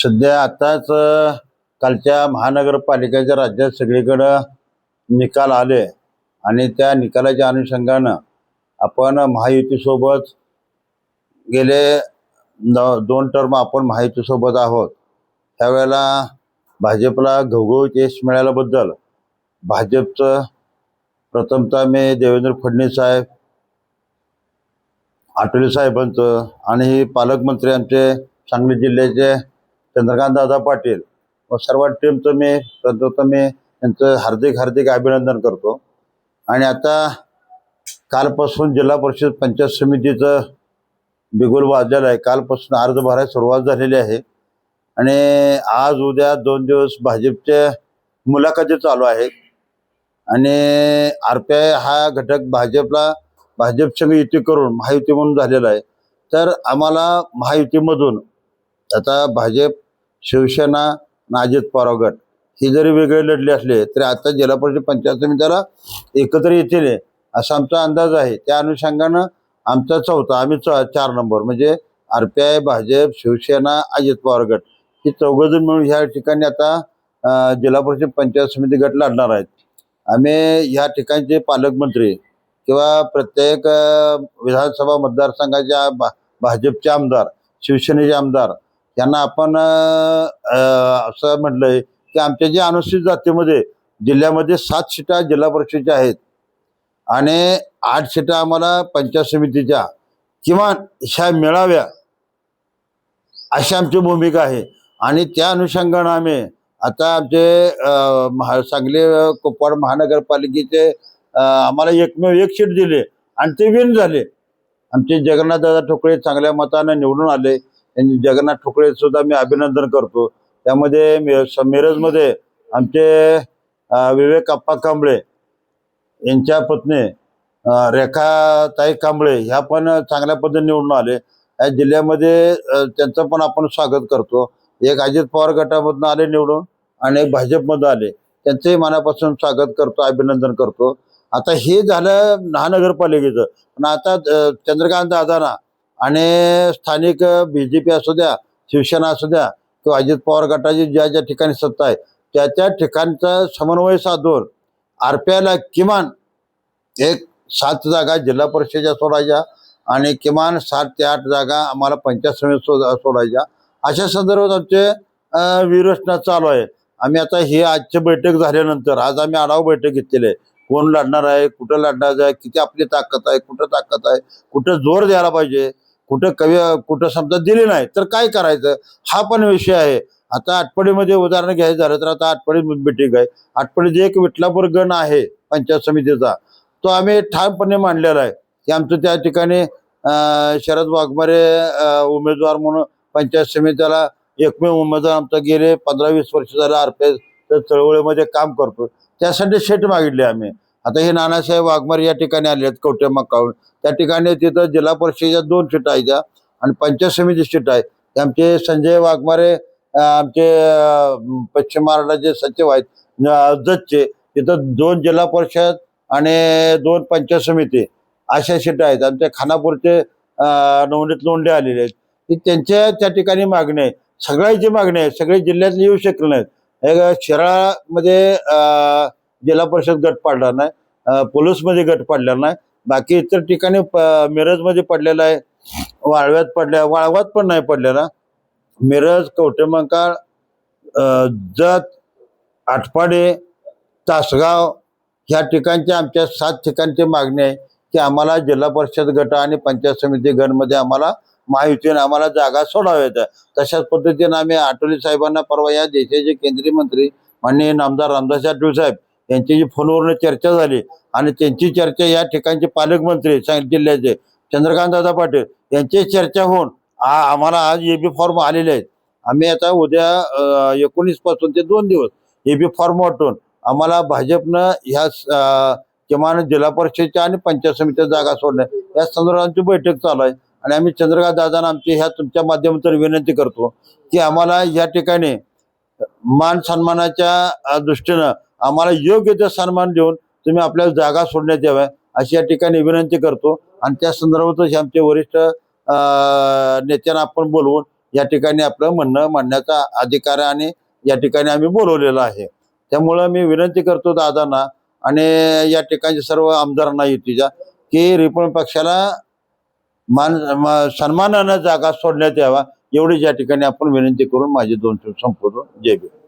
सध्या आताच कालच्या महानगरपालिकेच्या राज्यात सगळीकडं निकाल आले आणि त्या निकालाच्या अनुषंगानं आपण महायुतीसोबत गेले 2 टर्म आपण महायुतीसोबत आहोत। त्यावेळेला भाजपला घवघवीत यश मिळाल्याबद्दल भाजपचं प्रथमतः मी देवेंद्र फडणवीस साहेब, आठवले साहेबांचं आणि पालकमंत्री आमचे सांगली जिल्ह्याचे चंद्रकांत दादा पाटील व सर्व टीमचं मी प्रथमतः मी त्यांचं हार्दिक अभिनंदन करतो। आणि आता कालपासून जिल्हा परिषद पंचायत समितीचं बिगुल वाजलेलं आहे। कालपासून अर्ज भरायला सुरुवात झालेली आहे आणि आज उद्या 2 दिवस भाजपच्या मुलाखती चालू आहेत आणि RPI हा घटक भाजप संघ युती करून महायुती म्हणून झालेला आहे। तर आम्हाला महायुतीमधून आता भाजप, शिवसेना, अजित पवार गट ही जरी वेगळे लढले असले तरी आता जिल्हा परिषद पंचायत समितीला एकत्र येतील असा आमचा अंदाज आहे। त्या अनुषंगानं आमचा आम्ही 4 नंबर म्हणजे RPI, भाजप, शिवसेना, अजित पवार गट ही 4 जण मिळून ह्या ठिकाणी आता जिल्हा परिषद पंचायत समिती गट लढणार आहेत। आम्ही ह्या ठिकाणचे पालकमंत्री किंवा प्रत्येक विधानसभा मतदारसंघाच्या भाजपचे आमदार, शिवसेनेचे आमदार यांना आपण असं म्हटलंय की आमच्या जे अनुसूचित जातीमध्ये जिल्ह्यामध्ये 7 सीटा जिल्हा परिषदेच्या आहेत आणि 8 सीटा आम्हाला पंचायत समितीच्या किमान ह्या मिळाव्या अशी आमची भूमिका आहे। आणि त्या अनुषंगानं आम्ही आता आमचे सांगली कुपवाड महानगरपालिकेचे आम्हाला एकमेव 1 सीट दिले आणि ते विन झाले। आमचे जगन्नाथ दादा ठोकळे चांगल्या मतानं निवडून आले। त्यांनी जगन्नाथ ठोकळे सुद्धा मी अभिनंदन करतो। त्यामध्ये मिरजमध्ये आमचे विवेक अप्पा कांबळे यांच्या पत्नी रेखाताई कांबळे ह्या पण चांगल्या पद्धतीने निवडून आले। या जिल्ह्यामध्ये त्यांचं पण आपण स्वागत करतो। एक अजित पवार गटामधून आले निवडून आणि एक भाजपमधून आले, त्यांचंही मनापासून स्वागत करतो, अभिनंदन करतो। आता हे झालं महानगरपालिकेचं, पण आता चंद्रकांत दादांना आणि स्थानिक BJP असू द्या, शिवसेना असू द्या किंवा अजित पवार गटाची ज्या ठिकाणी सत्ता आहे त्या ठिकाणचा समन्वय साधून RPIला किमान 7 जागा जिल्हा परिषदेच्या सोडायच्या आणि किमान 7 ते 8 जागा आम्हाला पंचायत समिती सोडायच्या अशा संदर्भात आमचे विरचना चालू आहे। आम्ही आता ही आजची बैठक झाल्यानंतर आज आम्ही आढावा बैठक घेतलेली आहे। कोण लढणार आहे, कुठं लढणार आहे, किती आपली ताकद आहे, कुठं ताकद आहे, कुठं जोर द्यायला पाहिजे, कुठं समजा दिली नाही तर काय करायचं हा पण विषय आहे। आता आटपाडीमध्ये उदाहरण घ्यायचं झालं तर आता आटपाडी मीटिंग आहे। आटपाडीत एक विठलापूर गण आहे पंचायत समितीचा, तो आम्ही ठामपणे मांडलेला आहे की आमचं त्या ठिकाणी शरद वाघमारे उमेदवार म्हणून पंचायत समितीला एकमेव उमेदवार आमचा गेले 15-20 वर्ष झालं RPI चळवळीमध्ये काम करतो, त्यासाठी सीट मागितली आम्ही। आता हे नानासाहेब वाघमारे या ठिकाणी आले आहेत कवठेमंकाळून, त्या ठिकाणी तिथं जिल्हा परिषदेच्या 2 सीटा आहेत आणि पंचायत समिती सीट आहे। आमचे संजय वाघमारे आमचे पश्चिम महाराष्ट्राचे सचिव आहेत जतचे, तिथं 2 जिल्हा परिषद आणि 2 पंचायत समिती अशा सीटा आहेत। आमच्या खानापूरचे नवनीत लोंढे आलेले आहेत, की त्यांच्या त्या ठिकाणी मागणी आहे, सगळ्यांची मागणी आहे, सगळे जिल्ह्यातले येऊ शकले नाहीत। शिराळामध्ये जिल्हा परिषद गट पडला नाही, पोलीसमध्ये गट पडलेला नाही, बाकी इतर ठिकाणी मिरजमध्ये पडलेला आहे, वाळव्यात पण नाही पडलेला। मिरज, कवठेमंकाळ, जत, आटपाडी, तासगाव ह्या ठिकाणच्या आमच्या 7 ठिकाणची मागणी आहे की आम्हाला जिल्हा परिषद गट आणि पंचायत समिती गणमध्ये आम्हाला महायुतीने आम्हाला जागा सोडाव्यात। तशाच पद्धतीने आम्ही आठवले साहेबांना परवा या देशाचे केंद्रीय मंत्री माननीय नामदार रामदास आठवले साहेब यांची जी फोनवरून चर्चा झाली आणि त्यांची चर्चा या ठिकाणचे पालकमंत्री सांगली जिल्ह्याचे चंद्रकांत दादा पाटील यांची चर्चा होऊन आम्हाला आज AB फॉर्म आलेले आहेत। आम्ही आता उद्या 19 पासून ते 2 दिवस AB फॉर्म वाटून आम्हाला भाजपनं ह्या किमान जिल्हा परिषदेच्या आणि पंचायत समितीच्या जागा सोडण्या या संदर्भात आमची बैठक चालू आहे। आणि आम्ही चंद्रकांत दादांना आमची ह्या तुमच्या माध्यमातून विनंती करतो की आम्हाला या ठिकाणी मान सन्मानाच्या दृष्टीनं आम्हाला योग्य ते सन्मान देऊन तुम्ही आपल्या जागा सोडण्यात याव्या अशी या ठिकाणी विनंती करतो। आणि त्या संदर्भातच आमचे वरिष्ठ नेत्यांना आपण बोलवून या ठिकाणी आपलं म्हणणं मांडण्याचा अधिकार आहे आणि या ठिकाणी आम्ही बोलवलेलं आहे. त्यामुळं मी विनंती करतो दादांना आणि या ठिकाणच्या सर्व आमदारांना युतीच्या की रिपब्लिकन पक्षाला सन्मानानं जागा सोडण्यात यावा एवढीच या ठिकाणी आपण विनंती करून माझे 2 शब्द संपवतो. जय भीम.